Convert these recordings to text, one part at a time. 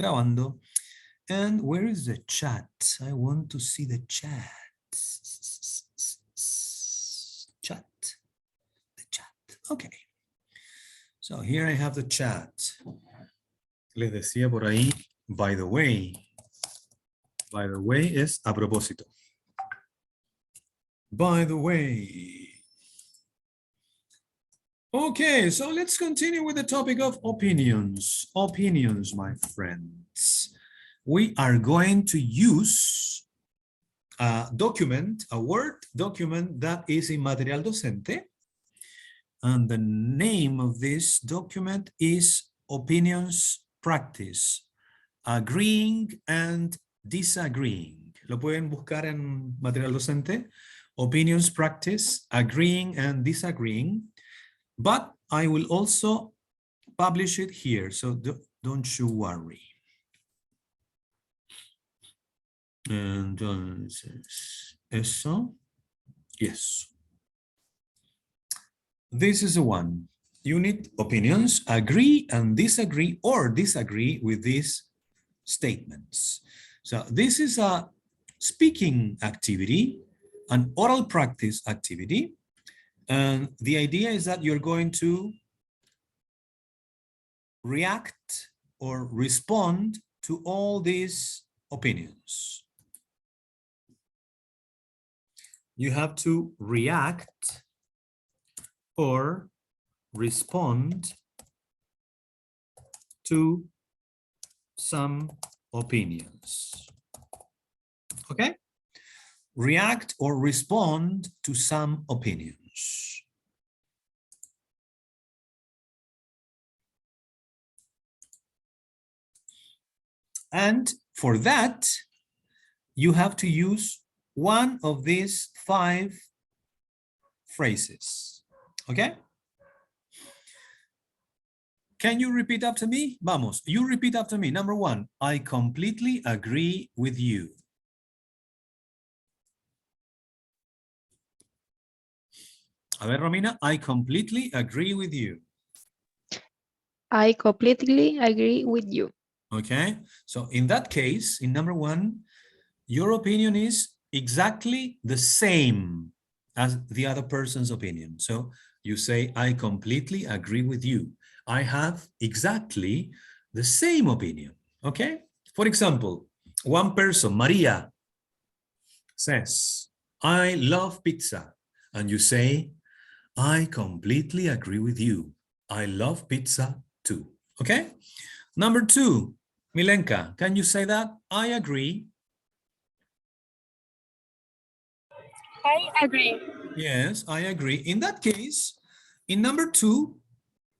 grabando. And where is the chat? I want to see the chat. Chat. The chat. Okay. So here I have the chat. Les decía por ahí, by the way. By the way es a propósito. By the way. Okay, so let's continue with the topic of opinions. Opinions, my friends. We are going to use a document, a Word document that is in Material Docente. And the name of this document is Opinions Practice, Agreeing and Disagreeing. Lo pueden buscar en Material Docente. Opinions Practice, Agreeing and Disagreeing. But I will also publish it here, so don't you worry. Entonces, eso. Yes. This is the one. Unit opinions, agree and disagree or disagree with these statements. So this is a speaking activity, an oral practice activity. And the idea is that you're going to react or respond to all these opinions. You have to react or respond to some opinions. Okay? React or respond to some opinions. And for that, you have to use one of these 5 phrases. Okay? Can you repeat after me? Vamos, you repeat after me. Number 1, I completely agree with you. A ver, Romina, I completely agree with you. I completely agree with you. Okay, so in that case, in number 1, your opinion is exactly the same as the other person's opinion. So you say, I completely agree with you. I have exactly the same opinion. Okay, for example, one person, Maria, says, I love pizza. And you say, I completely agree with you. I love pizza too. Okay? Number 2, Milenka, can you say that? I agree. I agree. Yes, I agree. In that case, in number 2,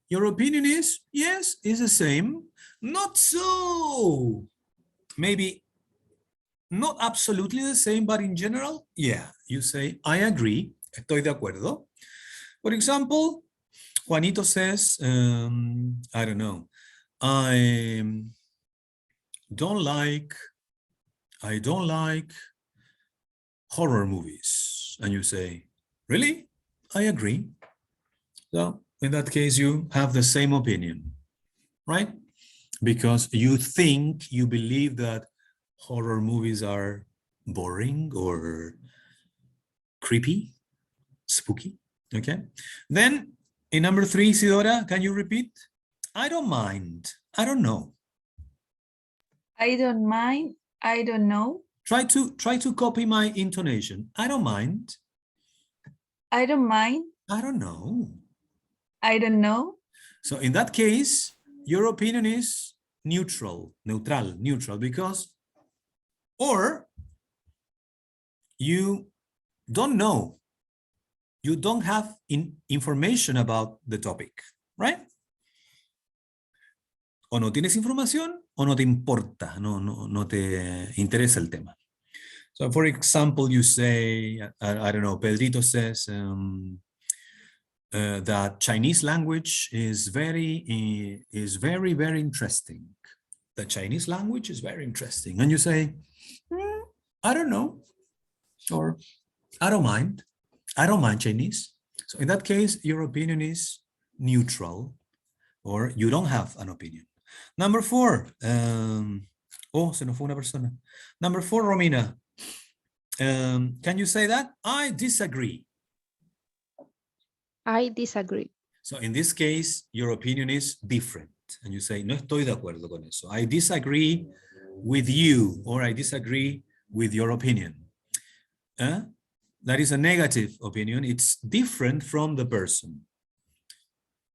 your opinion is, yes, it's the same. Not so. Maybe not absolutely the same, but in general, yeah, you say, I agree. Estoy de acuerdo. For example, Juanito says, I don't know, I don't like horror movies. And you say, really? I agree. So in that case, you have the same opinion, right? Because you think, you believe that horror movies are boring or creepy, spooky, okay? Then in number 3, Isidora, can you repeat? I don't mind. I don't know. I don't mind. I don't know. Try to copy my intonation. I don't mind. I don't mind. I don't know. I don't know. So in that case, your opinion is neutral, because, or you don't know. You don't have information about the topic, right? O no tienes información o no te importa, no te interesa el tema. So for example, you say, I don't know, Pedrito says that Chinese language is very, very interesting. The Chinese language is very interesting. And you say, I don't know, or I don't mind. I don't mind Chinese. So in that case, your opinion is neutral, or you don't have an opinion. Number 4. Oh, se nos fue una persona. Number 4, Romina. Can you say that? I disagree. I disagree. So in this case, your opinion is different. And you say, no estoy de acuerdo con eso. I disagree with you, or I disagree with your opinion. That is a negative opinion. It's different from the person.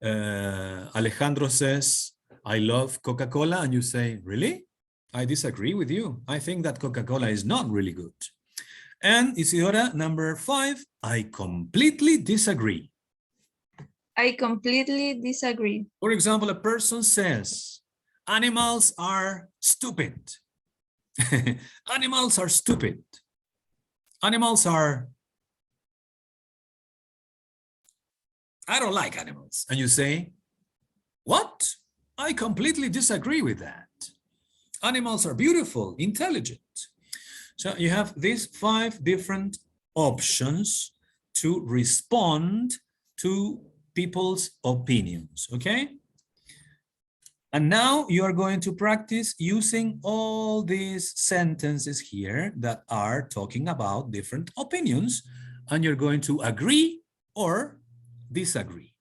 Alejandro says, I love Coca-Cola, and you say, really? I disagree with you. I think that Coca-Cola is not really good. And Isidora, number 5, I completely disagree. I completely disagree. For example, a person says, animals are stupid. Animals are stupid. Animals are, I don't like animals. And you say, what? I completely disagree with that. Animals are beautiful, intelligent. So you have these 5 different options to respond to people's opinions, okay? And now you are going to practice using all these sentences here that are talking about different opinions, and you're going to agree or disagree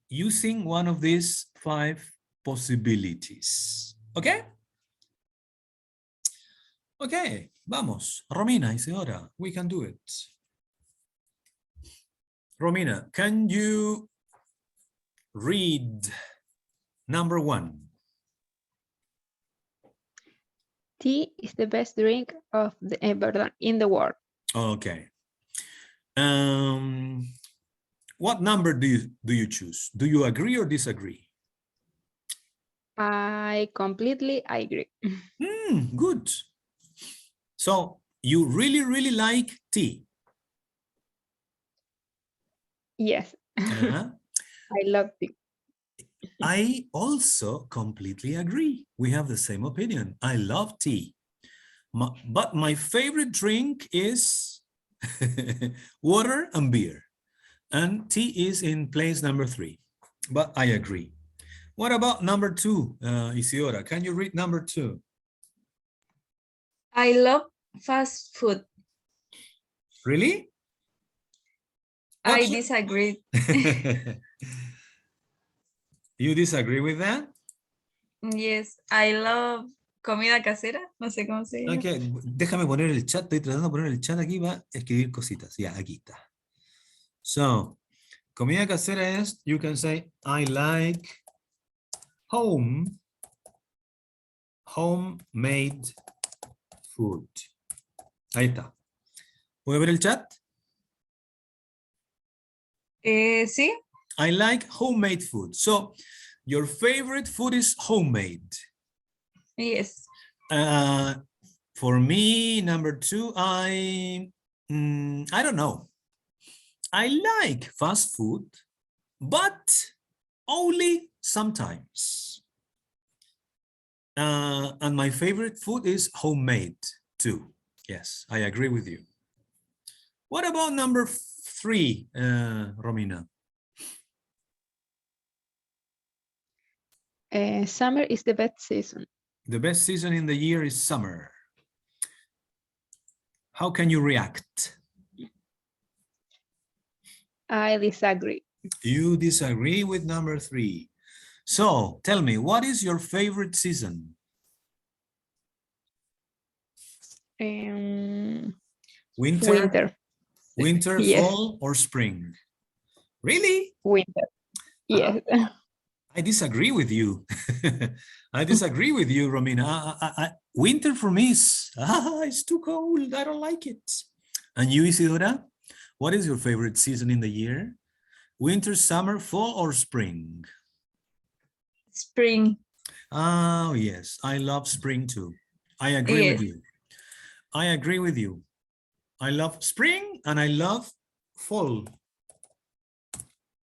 using one of these 5 possibilities, okay? Okay, vamos. Romina, Isidora, we can do it. Romina, can you read number 1? Tea is the best drink of the in the world. Okay. What number do you choose? Do you agree or disagree? I completely agree. Good. So you really, really like tea. Yes, Uh-huh. I love tea. I also completely agree. We have the same opinion. I love tea. But my favorite drink is water and beer. And tea is in place number 3. But I agree. What about number 2, Isidora? Can you read number 2? I love fast food. Really? I disagree. You disagree with that? Yes, I love comida casera. No sé cómo se llama. Okay, déjame poner el chat. Estoy tratando de poner el chat aquí para escribir cositas. Ya, aquí está. So, comida casera es, you can say, I like homemade food. Ahí está. ¿Puedo ver el chat? Sí. I like homemade food. So, your favorite food is homemade. Yes. For me, number 2, I don't know. I like fast food, but only sometimes. And my favorite food is homemade too. Yes, I agree with you. What about number 3, Romina? Summer is the best season. The best season in the year is summer. How can you react? I disagree. You disagree with number 3. So tell me, what is your favorite season? Winter. Winter, Yes. fall, or spring? Really? Winter. Yes. I disagree with you. I disagree with you, Romina. Winter for me is, it's too cold. I don't like it. And you, Isidora? What is your favorite season in the year? Winter, summer, fall, or spring? Spring. Oh, yes. I love spring too. I agree with you. I agree with you. I love spring and I love fall.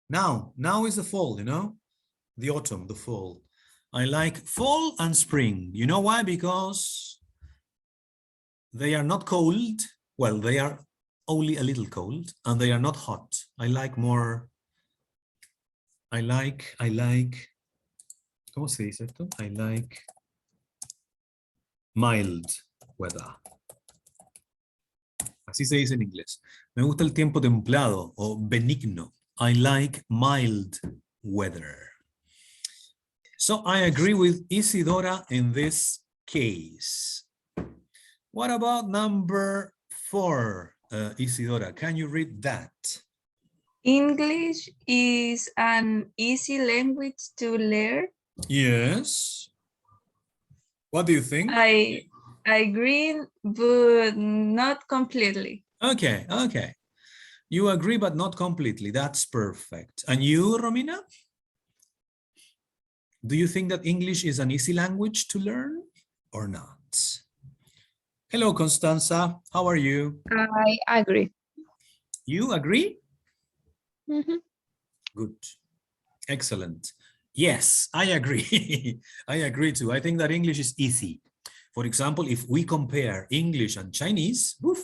Now is the fall, you know? The autumn, the fall. I like fall and spring. You know why? Because they are not cold. Well, they are only a little cold and they are not hot. I like more. I like ¿Cómo se dice esto? I like mild weather. Así se dice en inglés. Me gusta el tiempo templado o benigno. I like mild weather. So I agree with Isidora in this case. What about number 4, Isidora? Can you read that? English is an easy language to learn. Yes. What do you think? I agree, but not completely. Okay, okay. You agree, but not completely. That's perfect. And you, Romina? Do you think that English is an easy language to learn or not? Hello, Constanza. How are you? I agree. You agree? Mhm. Good. Excellent. Yes, I agree. I agree too. I think that English is easy. For example, if we compare English and Chinese, woof,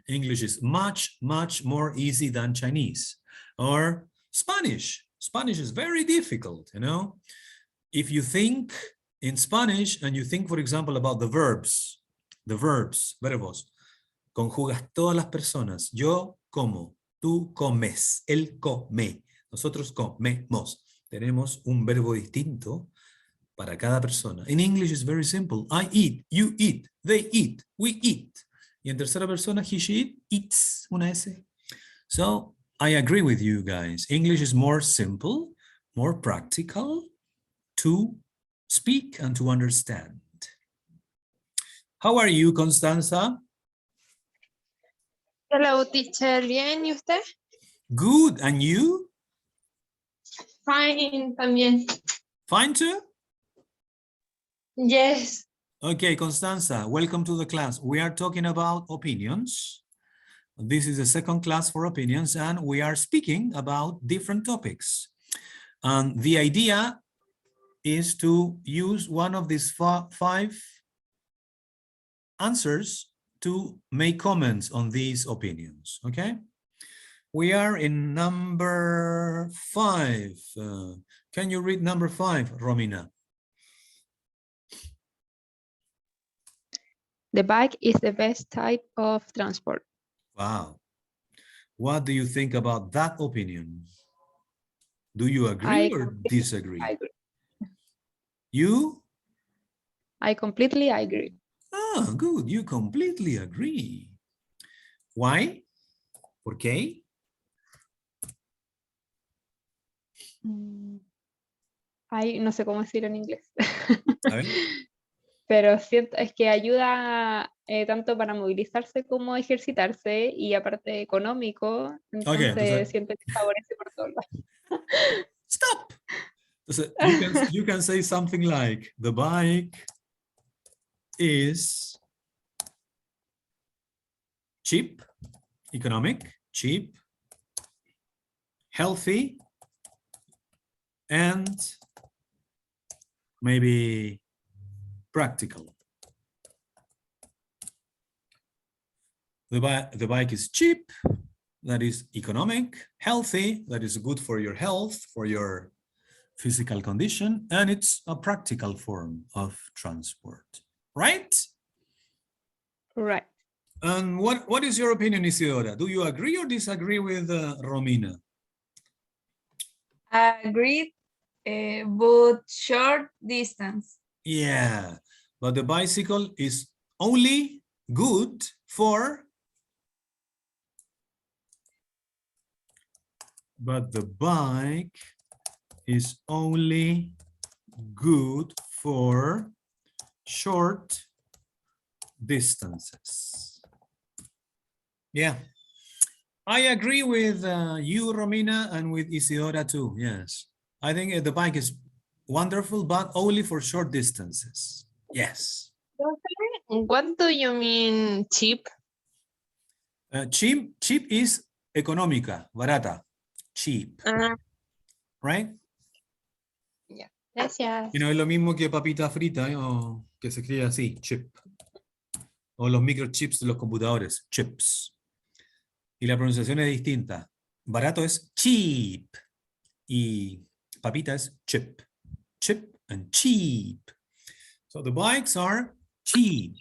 English is much, much more easy than Chinese. Or Spanish. Spanish is very difficult, you know? If you think in Spanish and you think, for example, about the verbs, verbos, conjugas todas las personas. Yo como, tú comes, él come, nosotros comemos. Tenemos un verbo distinto para cada persona. In English is very simple. I eat, you eat, they eat, we eat. Y en tercera persona, he, she, eats, una S. So I agree with you guys. English is more simple, more practical to speak and to understand. How are you, Constanza? Hello, teacher. Bien, ¿y usted? Good, and you? Fine, también. Fine too? Yes. Okay, Constanza, welcome to the class. We are talking about opinions. This is the second class for opinions, and we are speaking about different topics. And the idea is to use one of these 5 answers to make comments on these opinions, okay? We are in number 5. Can you read number 5, Romina? The bike is the best type of transport. Wow. What do you think about that opinion? Do you agree or disagree? I agree. You? I completely agree. Ah, good. You completely agree. Why? ¿Por qué? Ay, no sé cómo decir en inglés. A ver. Pero siento, es que ayuda tanto para movilizarse como ejercitarse y aparte económico, Okay, entonces siento que favorece por todos lados. Stop. You can say something like, the bike is cheap, economic, cheap, healthy, and maybe practical. The bike is cheap, that is economic, healthy, that is good for your health, for your physical condition, and it's a practical form of transport, right? Right. And what is your opinion, Isidora? Do you agree or disagree with Romina? I agree, but short distance. Yeah, but the bicycle is only good for... But the bike is only good for short distances. Yeah, I agree with you, Romina, and with Isidora too, yes. I think the bike is wonderful, but only for short distances. Yes. What do you mean cheap? Cheap is económica, barata. Cheap, right? Yeah. Gracias. Y no es lo mismo que papita frita, o que se escribe así, chip. O los microchips de los computadores, chips. Y la pronunciación es distinta. Barato es cheap y papita es chip. Chip and cheap. So the bikes are cheap.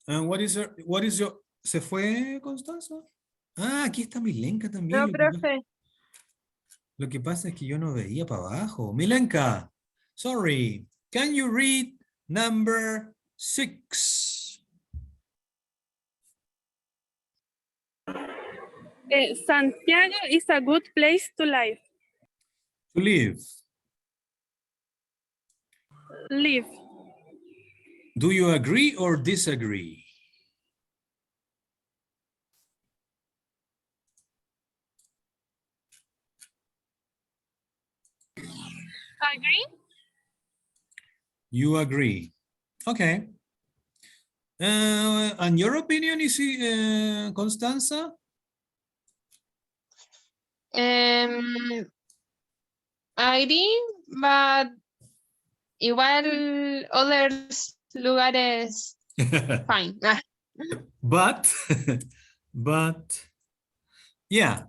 And what is your, ¿se fue Constanza? Ah, aquí está Milenka también. No, profe. Lo que pasa es que yo no veía para abajo. Milenka, sorry. Can you read number 6? Santiago is a good place to live. To live. Live. Do you agree or disagree? Agree? You agree. Okay. And your opinion is, Constanza? Agree, but igual otros lugares fine. But, but, yeah,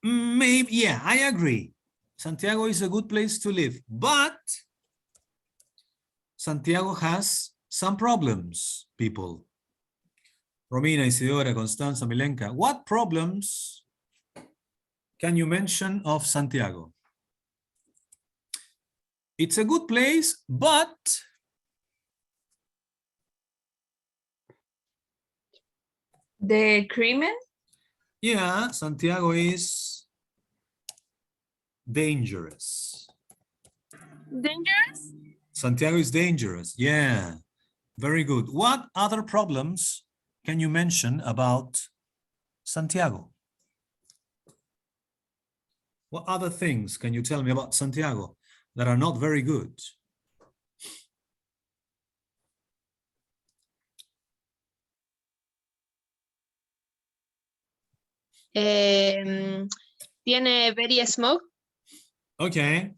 maybe, yeah, I agree. Santiago is a good place to live, but Santiago has some problems, people. Romina, Isidora, Constanza, Milenka, what problems can you mention of Santiago? It's a good place, but The crimen? yeah, Santiago is dangerous. Dangerous? Santiago is dangerous. Yeah, very good. What other problems can you mention about Santiago? What other things can you tell me about Santiago that are not very good? Tiene very smoke. Okay,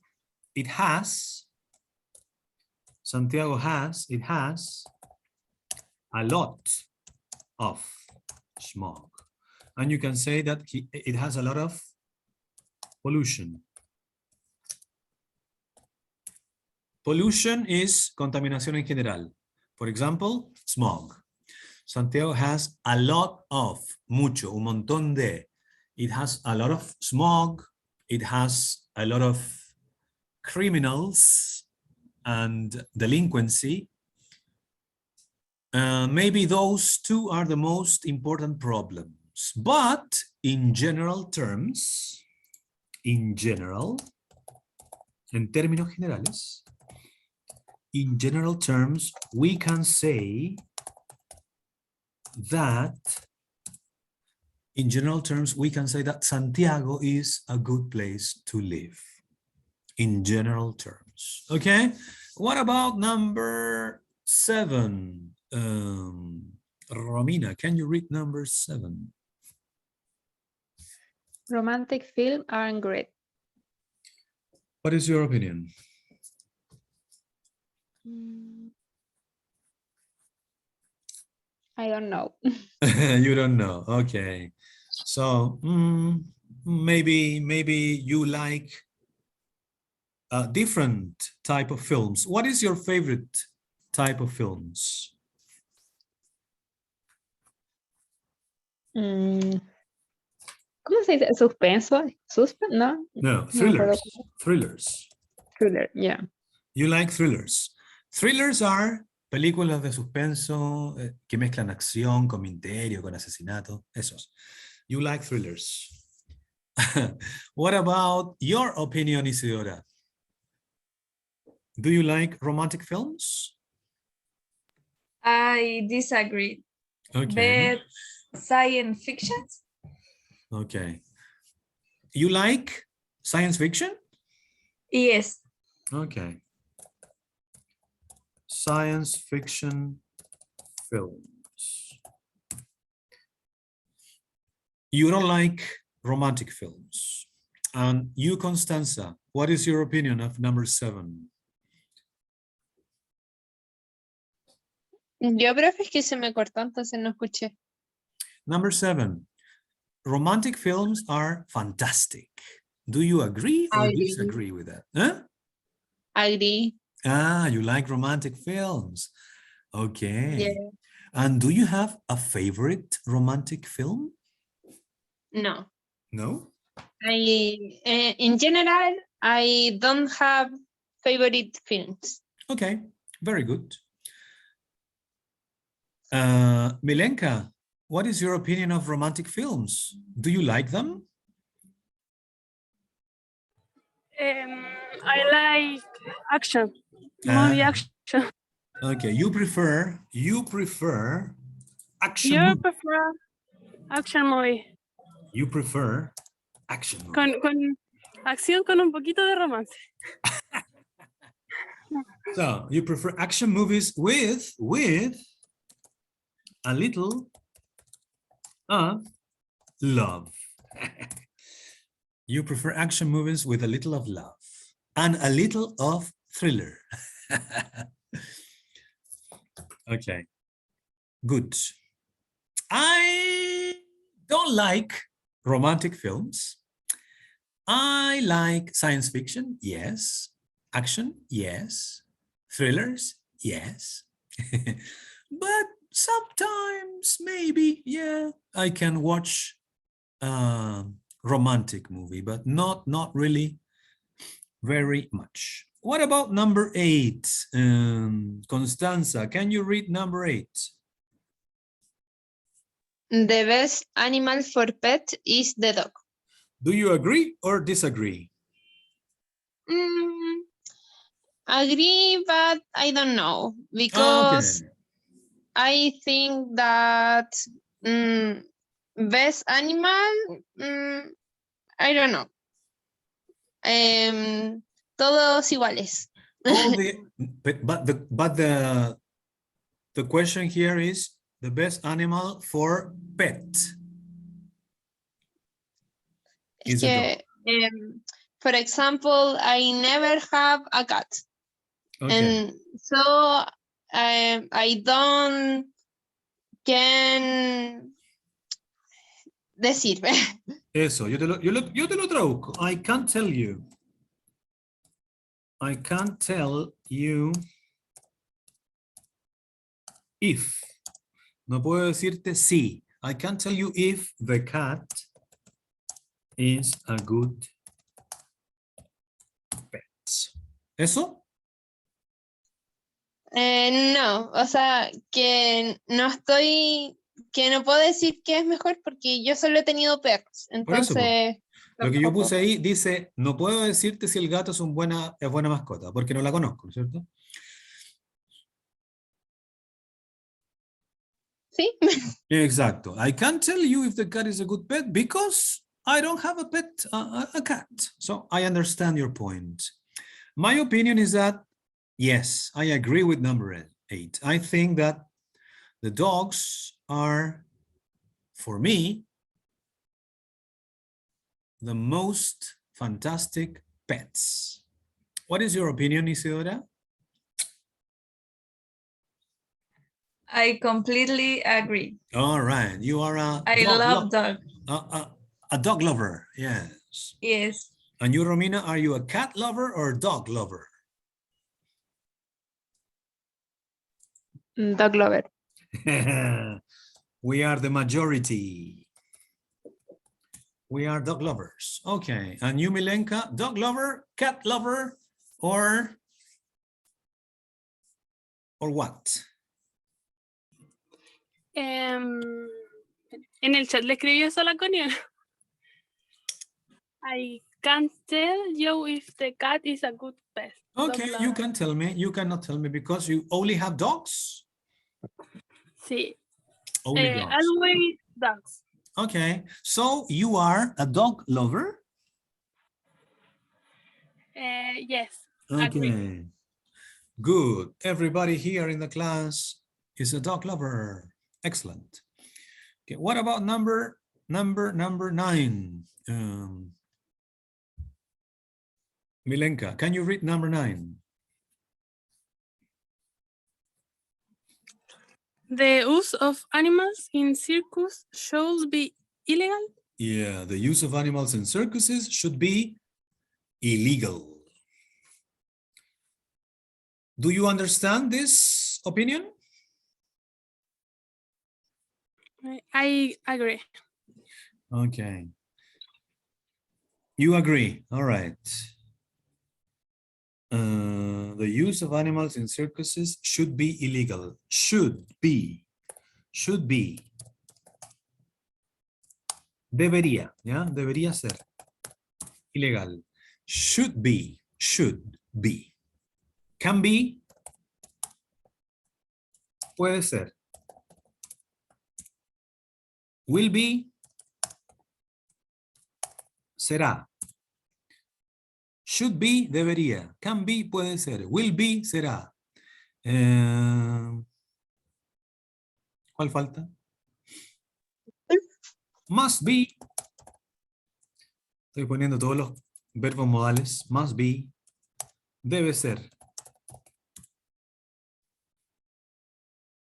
it has, Santiago has, it has a lot of smog. And you can say that it has a lot of pollution. Pollution is contaminación en general. For example, smog. Santiago has a lot of, mucho, un montón de. It has a lot of smog. It has a lot of criminals and delinquency. Maybe those two are the most important problems. But in general terms, in general, en términos generales, in general terms, we can say that, in general terms, we can say that Santiago is a good place to live. In general terms, okay? What about number 7? Romina, can you read number 7? Romantic film aren't great. What is your opinion? I don't know. You don't know, okay. So maybe you like a different type of films. What is your favorite type of films? ¿Cómo se dice? ¿Suspenso? ¿No? No, No me acuerdo. thrillers. Thriller, yeah. You like thrillers. Thrillers are películas de suspenso que mezclan acción con misterio, con asesinato, esos. You like thrillers. What about your opinion, Isidora? Do you like romantic films? I disagree. Okay. But science fiction? Okay. You like science fiction? Yes. Okay. Science fiction films. You don't like romantic films. And you, Constanza, what is your opinion of number 7? Yo, profe, es que se me cortó, entonces no escuché. Number 7. Romantic films are fantastic. Do you agree or Agree. disagree with that? Huh? Agree. Ah, you like romantic films. Okay. Yeah. And do you have a favorite romantic film? No. No? In general, I don't have favorite films. Okay, very good. Milenka, what is your opinion of romantic films? Do you like them? I like action, movie Ah. action. Okay, you prefer action Yo movie. prefer action movie. You prefer action movie. Con acción con un poquito de romance. So you prefer action movies with a little of love. You prefer action movies with a little of love and a little of thriller. Okay, good. I don't like romantic films. I like science fiction, yes. Action, yes. Thrillers, yes. But sometimes, maybe, yeah, I can watch a romantic movie, but not really very much. What about number 8? Constanza, can you read number 8? The best animal for pet is the dog. Do you agree or disagree? Agree, but I don't know, because I think that best animal, I don't know. Todos iguales. But the question here is the best animal for pet. Es Is a dog. que, for example, I never have a cat. Okay. And so I don't can decir. Eso, yo te lo traduzco. I can't tell you. I can't tell you if. No puedo decirte sí. I can't tell you if the cat is a good pet. ¿Eso? No, o sea, que no puedo decir que es mejor porque yo solo he tenido perros. Por eso, Entonces, lo que yo tampoco. puse ahí dice, no puedo decirte si el gato es buena mascota, porque no la conozco, ¿no es cierto? Sí. Exacto. I can't tell you if the cat is a good pet because I don't have a pet, a cat. So I understand your point. My opinion is that, yes, I agree with number 8. I think that the dogs are, for me, the most fantastic pets. What is your opinion, Isidora? I completely agree. All right, you are a I love dogs. A dog lover, yes. Yes. And you, Romina, are you a cat lover or dog lover? Dog lover. We are the majority. We are dog lovers. Okay, and you, Milenka, dog lover, cat lover, or what? En el chat le escribió eso a la Conia. I can't tell you if the cat is a good pet. Okay, you can tell me. You cannot tell me because you only have dogs? Sí. Only dogs. Always dogs. Okay, so you are a dog lover? Yes. Okay, Agree. good. Everybody here in the class is a dog lover. Excellent. Okay, what about number 9? Milenka, can you read number 9? The use of animals in circus should be illegal. Yeah, the use of animals in circuses should be illegal. Do you understand this opinion? I agree. Okay. You agree, all right. The use of animals in circuses should be illegal. Should be. Debería, ¿ya? Debería ser. Ilegal. Should be. Can be. Puede ser. Will be. Será. Should be, debería. Can be, puede ser. Will be, será. ¿Cuál falta? Must be. Estoy poniendo todos los verbos modales. Must be. Debe ser.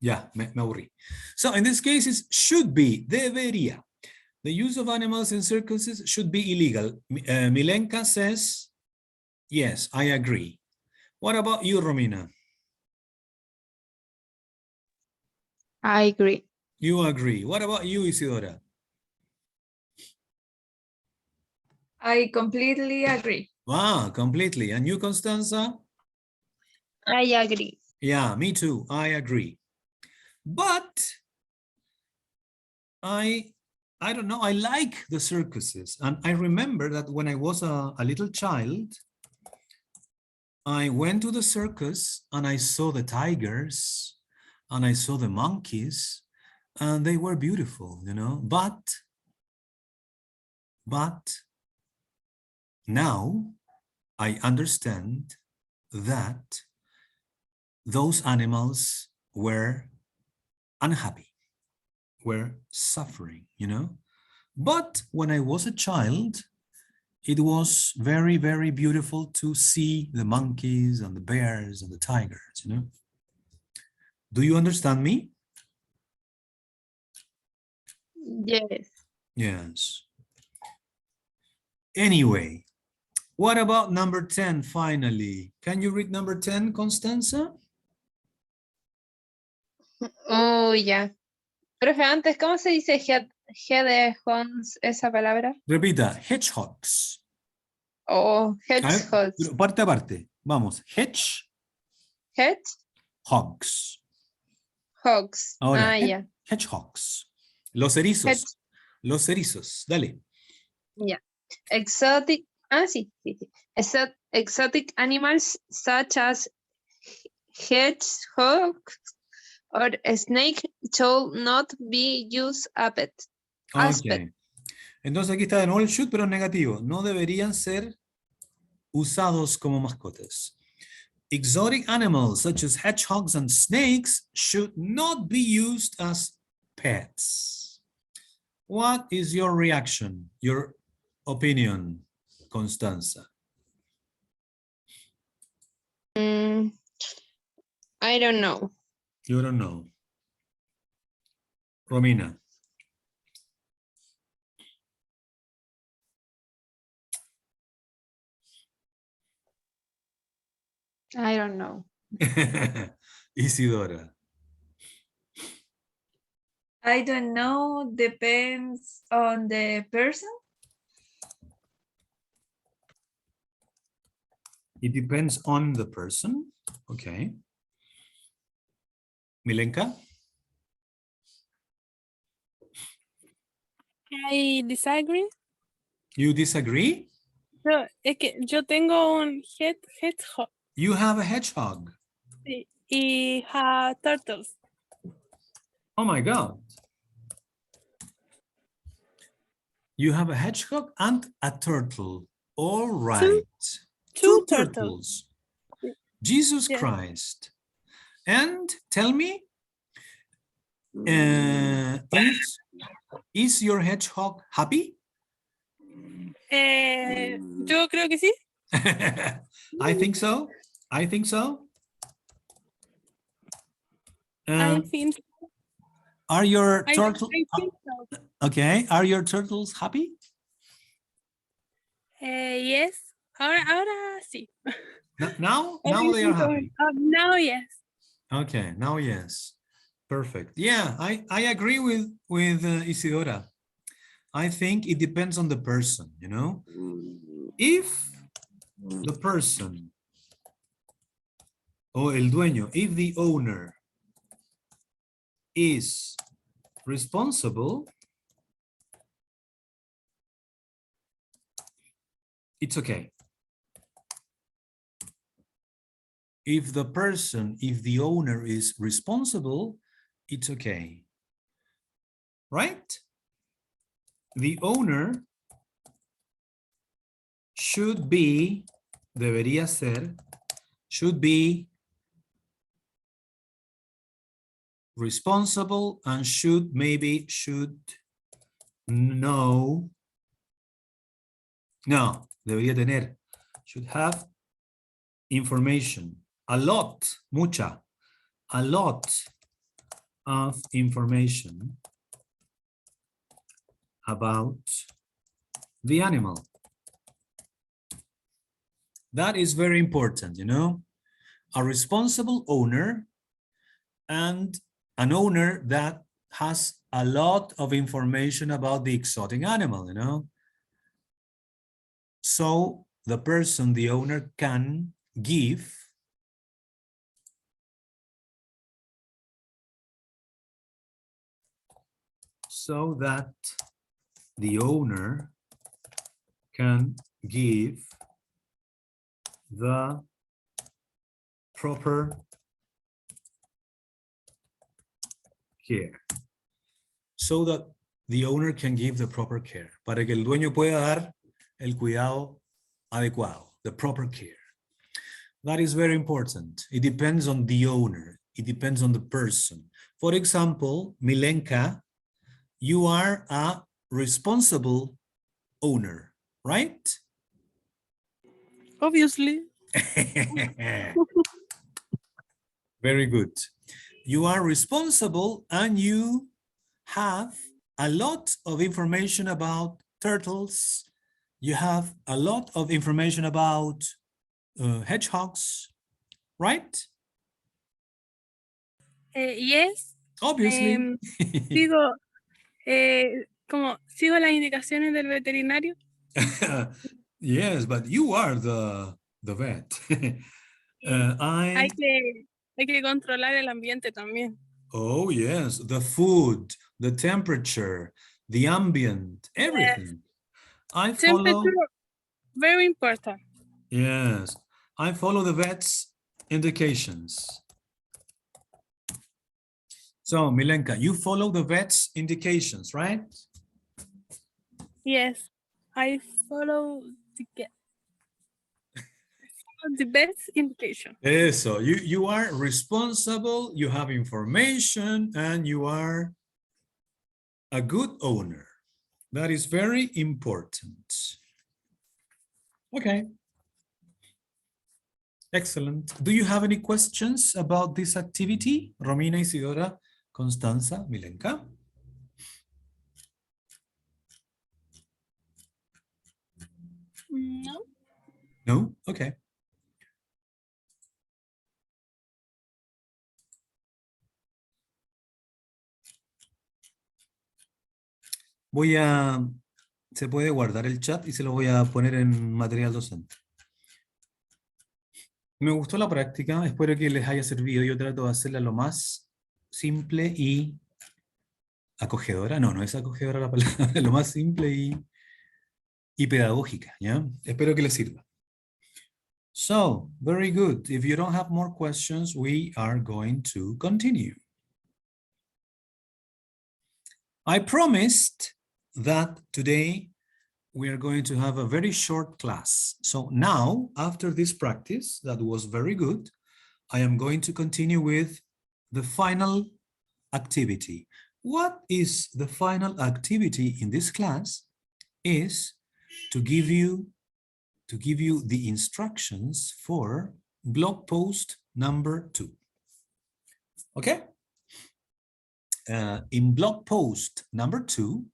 Ya, me aburrí. So in this case, it should be, debería. The use of animals in circuses should be illegal. Milenka says, yes, I agree. What about you, Romina? I agree. You agree. What about you, Isidora? I completely agree. Ah, completely. And you, Constanza? I agree. Yeah, me too. I agree. But I don't know. I like the circuses. And I remember that when I was a little child, I went to the circus and I saw the tigers and I saw the monkeys and they were beautiful, you know, but now I understand that those animals were unhappy, were suffering, you know. But when I was a child, it was very, very beautiful to see the monkeys and the bears and the tigers, you know. Do you understand me? Yes. Yes. Anyway, what about number 10 finally? Can you read number 10, Constanza? Oh, ya. Profe, antes, ¿cómo se dice hedgehogs esa palabra? Repita, hedgehogs. Oh, A ver, hedgehogs. pero parte a parte. Vamos, hedgehogs. Hedgehogs. Ahora, Ah, ya. hedgehogs. Los erizos. Hedge- Los erizos. Dale. Ya. Exotic. Ah, sí, sí, sí. Exotic animals such as hedgehogs or a snake should not be used as pet. Ok. Entonces aquí está de nuevo el should, pero es negativo. No deberían ser usados como mascotas. Exotic animals such as hedgehogs and snakes should not be used as pets. What is your reaction, your opinion, Constanza? I don't know. You don't know. Romina. I don't know. Isidora. I don't know, depends on the person. It depends on the person. Okay. Milenka? I disagree. You disagree? Es que yo tengo un hedgehog You have a hedgehog. y turtles. Oh my God. You have a hedgehog and a turtle. All right. Two turtles. Jesus Yeah. Christ. And tell me, is your hedgehog happy? Yo creo que sí. I think so. I think so. I think Are your I turtle think so. okay? Are your turtles happy? Yes. Ahora sí. Now they are Everything's happy. going up now, yes. Okay, now yes. Perfect. Yeah, I agree with Isidora. I think it depends on the person, you know? If the person o el dueño, if the owner is responsible, it's okay. If the person, if the owner is responsible, it's okay. Right? The owner should be, debería ser, should be responsible and should know. No, debería tener. Should have information. A lot, mucha. A lot of information about the animal. That is very important, you know? A responsible owner and an owner that has a lot of information about the exotic animal, you know? So the person, the owner, can give so that the owner can give the proper care. So that the owner can give the proper care. Para que el dueño pueda dar el cuidado adecuado, the proper care. That is very important. It depends on the owner. It depends on the person. For example, Milenka, you are a responsible owner, right? Obviously. Very good. You are responsible and you have a lot of information about turtles. You have a lot of information about hedgehogs, right? Yes. Obviously. Sigo, sigo las indicaciones del veterinario. Yes, but you are the vet. Hay que controlar el ambiente también. Oh, yes, the food, the temperature, the ambient, everything. I follow. Temperature, very important. Yes, I follow the vet's indications. So, Milenka, you follow the vet's indications, right? Yes, I follow the best indication. So you are responsible, you have information, and you are a good owner. That is very important. Okay. Excellent. Do you have any questions about this activity? Romina, Isidora, Constanza, Milenka? No. No? Okay. Se puede guardar el chat y se lo voy a poner en material docente. Me gustó la práctica, espero que les haya servido. Yo trato de hacerla lo más simple y acogedora. No, no es acogedora la palabra, lo más simple y pedagógica, ¿ya? Espero que les sirva. So, very good. If you don't have more questions, we are going to continue. I promised that today we are going to have a very short class. So now, after this practice, that was very good, I am going to continue with the final activity. What is the final activity in this class? Is to give you the instructions for blog post number 2. Okay? In blog post number 2,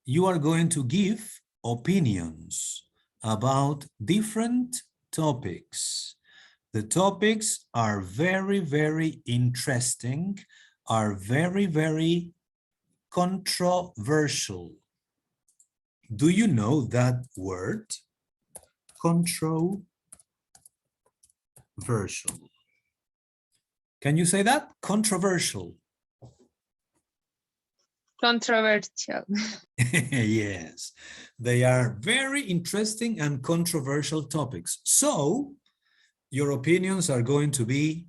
you are going to give opinions about different topics. The topics are very, very interesting, are very, very controversial. Do you know that word? Controversial. Can you say that? Controversial. Controversial. Yes, they are very interesting and controversial topics. So your opinions are going to be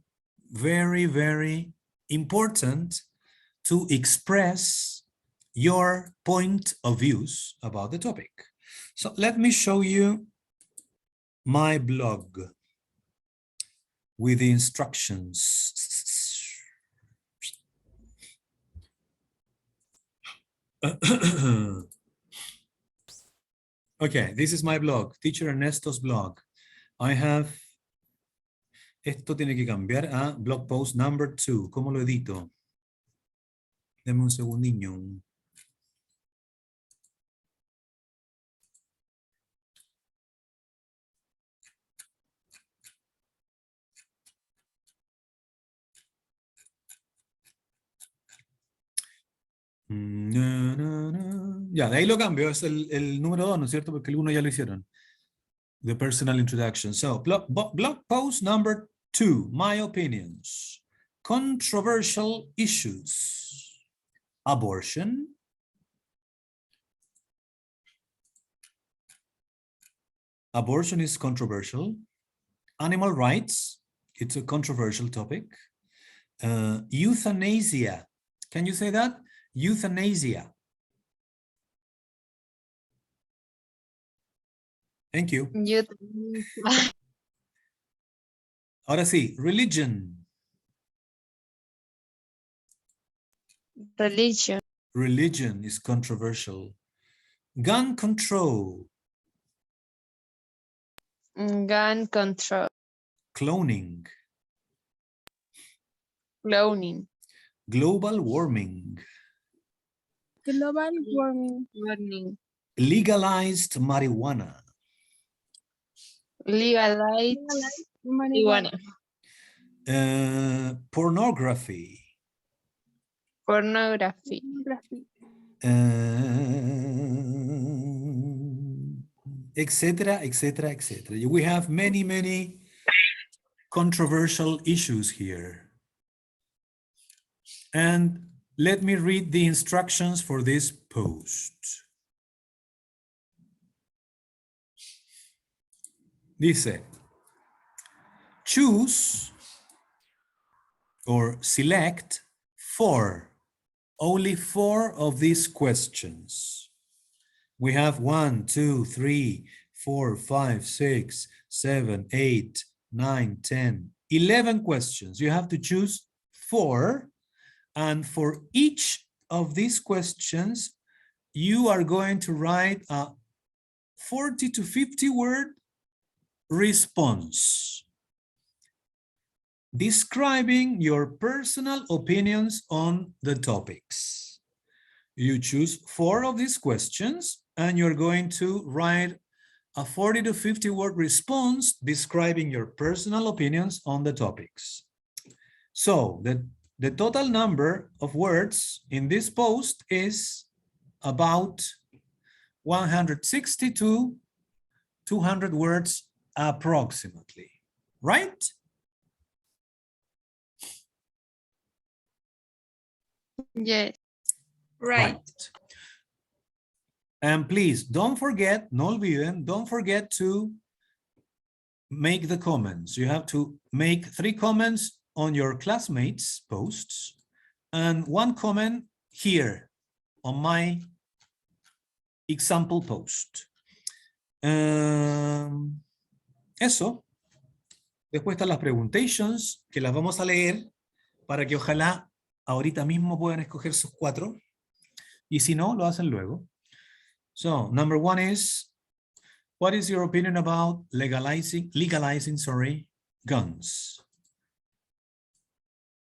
very, very important to express your point of views about the topic. So let me show you my blog with the instructions. Okay, this is my blog, Teacher Ernesto's blog. I have, esto tiene que cambiar a blog post number 2. ¿Cómo lo edito? Deme un segundinho. Ya, de ahí lo cambio, es el número 2, ¿no es cierto? Porque el 1 ya lo hicieron. The personal introduction. So, blog post number 2, my opinions. Controversial issues. Abortion. Abortion is controversial. Animal rights, it's a controversial topic. Euthanasia. Can you say that? Euthanasia. Thank you. Ahora sí, religion. Religion. Religion is controversial. Gun control. Gun control. Cloning. Cloning. Global warming. Global warming. Warning. Legalized marijuana. Legalized marijuana. Pornography. Pornography. Etc., etc., etc. We have many, many controversial issues here. And let me read the instructions for this post. Dice, choose or select only four of these questions. We have 1, 2, 3, 4, 5, 6, 7, 8, 9, 10, 11 questions. You have to choose 4. And for each of these questions, you are going to write a 40 to 50 word response describing your personal opinions on the topics. You choose 4 of these questions and you're going to write a 40 to 50 word response describing your personal opinions on the topics. So the total number of words in this post is about 160 to 200 words approximately, right? Yes. Right. And please don't forget, no olviden, don't forget to make the comments. You have to make 3 comments on your classmates' posts and 1 comment here on my example post. Eso. Después están las preguntations que las vamos a leer para que ojalá ahorita mismo puedan escoger sus 4 y si no, lo hacen luego. So, number 1 is, what is your opinion about legalizing guns?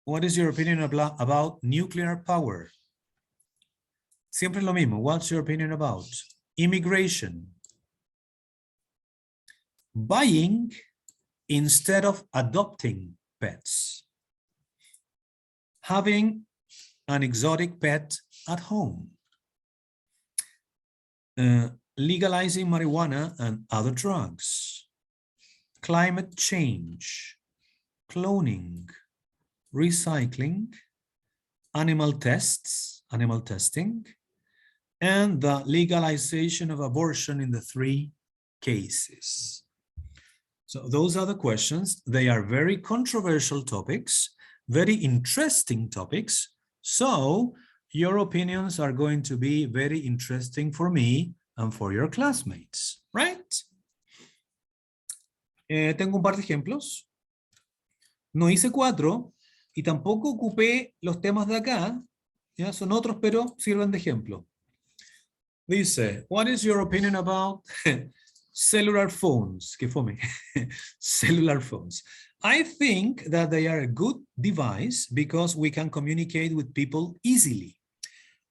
What is your opinion about nuclear power? Siempre es lo mismo. What's your opinion about immigration? Buying instead of adopting pets. Having an exotic pet at home. Legalizing marijuana and other drugs. Climate change. Cloning. Recycling. Animal tests, animal testing, and the legalization of abortion in the 3 cases. So those are the questions. They are very controversial topics, very interesting topics. So your opinions are going to be very interesting for me and for your classmates, right? Tengo un par de ejemplos. No hice 4 y tampoco ocupé los temas de acá. Ya son otros, pero sirven de ejemplo. Dice, what is your opinion about cellular phones? Que fome. Cellular phones. I think that they are a good device because we can communicate with people easily.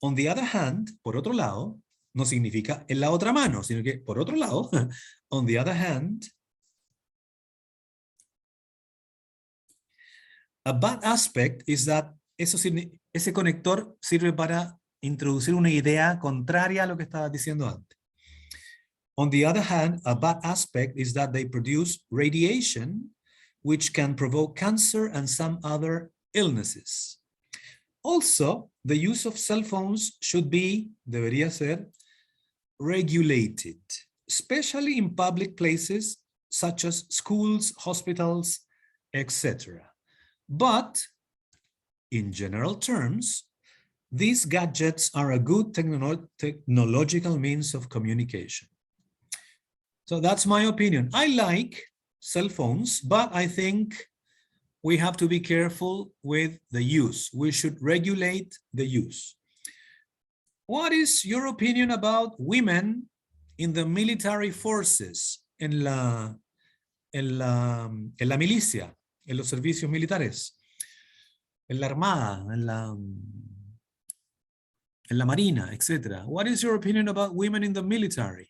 On the other hand, por otro lado, no significa en la otra mano, sino que por otro lado, on the other hand, a bad aspect is that ese conector sirve para introducir una idea contraria a lo que estaba diciendo antes. On the other hand, a bad aspect is that they produce radiation, which can provoke cancer and some other illnesses. Also, the use of cell phones should be, debería ser, regulated, especially in public places such as schools, hospitals, etc. But in general terms, these gadgets are a good technological means of communication. So that's my opinion. I like cell phones, but I think we have to be careful with the use. We should regulate the use. What is your opinion about women in the military forces, en la milicia, en los servicios militares, en la armada, en la marina, etc.? What is your opinion about women in the military?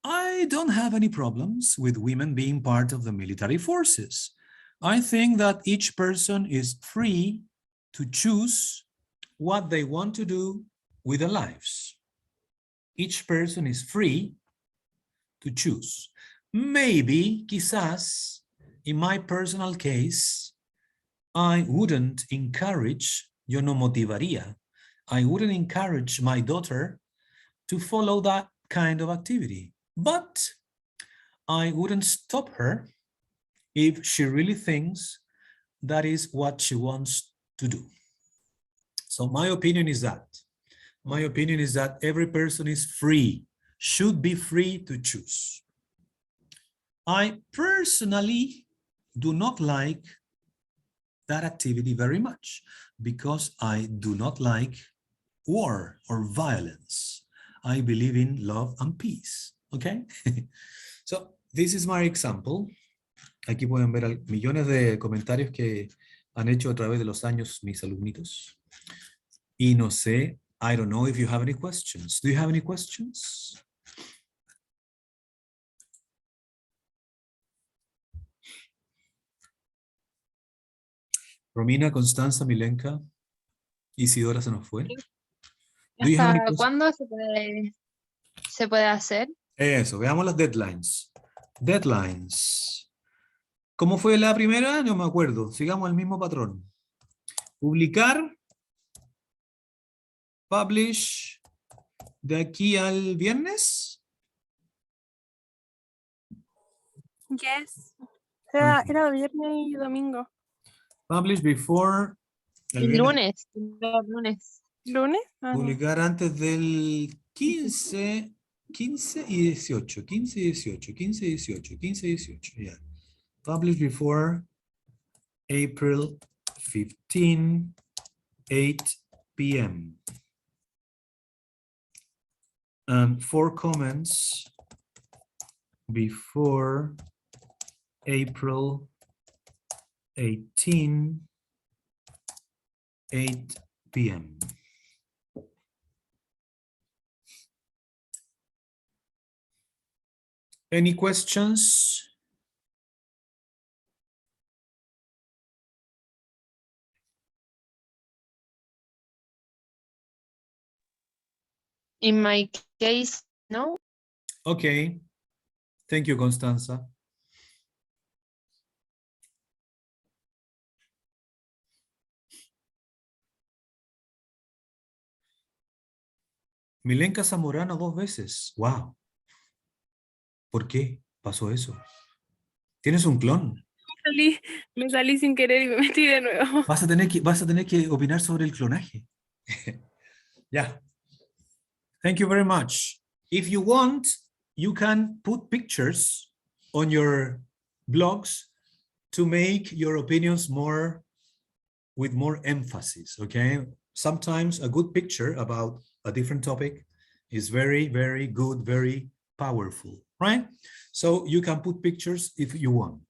I don't have any problems with women being part of the military forces. I think that each person is free to choose what they want to do with their lives. Each person is free to choose. Maybe, quizás, in my personal case, I wouldn't encourage, yo no motivaría, I wouldn't encourage my daughter to follow that kind of activity. But I wouldn't stop her if she really thinks that is what she wants to do. So my opinion is that. My opinion is that every person is free, should be free to choose. I personally do not like that activity very much because I do not like war or violence. I believe in love and peace, okay? So this is my example. Aquí pueden ver millones de comentarios que han hecho a través de los años mis alumnitos. Y no sé, I don't know if you have any questions. Do you have any questions? Romina, Constanza, Milenka, Isidora se nos fue. Do you have any ¿Hasta questions? cuándo se puede hacer? Eso, veamos las deadlines. Deadlines. ¿Cómo fue la primera? No me acuerdo. Sigamos el mismo patrón. Publicar. Publish. De aquí al viernes. Yes. Era viernes y domingo. Publish before. El viernes. Lunes. ¿Lunes? Ah, no. Publicar antes del 15 y 18. 15 y 18. 15 y 18. 15 y 18. Yeah. Publish before April 15, 8 p.m. And 4 comments before April 18, 8 p.m. Any questions? In my case, no. Okay. Thank you, Constanza. Milenka Zamorano 2 veces. Wow. ¿Por qué pasó eso? Tienes un clon. Me salí sin querer y me metí de nuevo. Vas a tener que opinar sobre el clonaje. Yeah. Thank you very much. If you want, you can put pictures on your blogs to make your opinions with more emphasis, okay? Sometimes a good picture about a different topic is very, very good, very powerful, right? So you can put pictures if you want.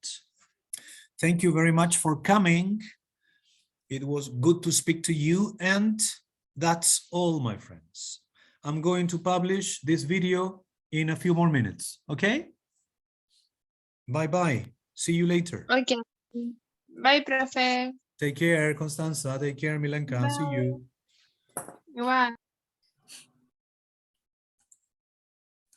Thank you very much for coming. It was good to speak to you, and that's all, my friends. I'm going to publish this video in a few more minutes, okay? Bye-bye. See you later. Okay. Bye, profe. Take care, Constanza. Take care, Milenka. See you. Igual.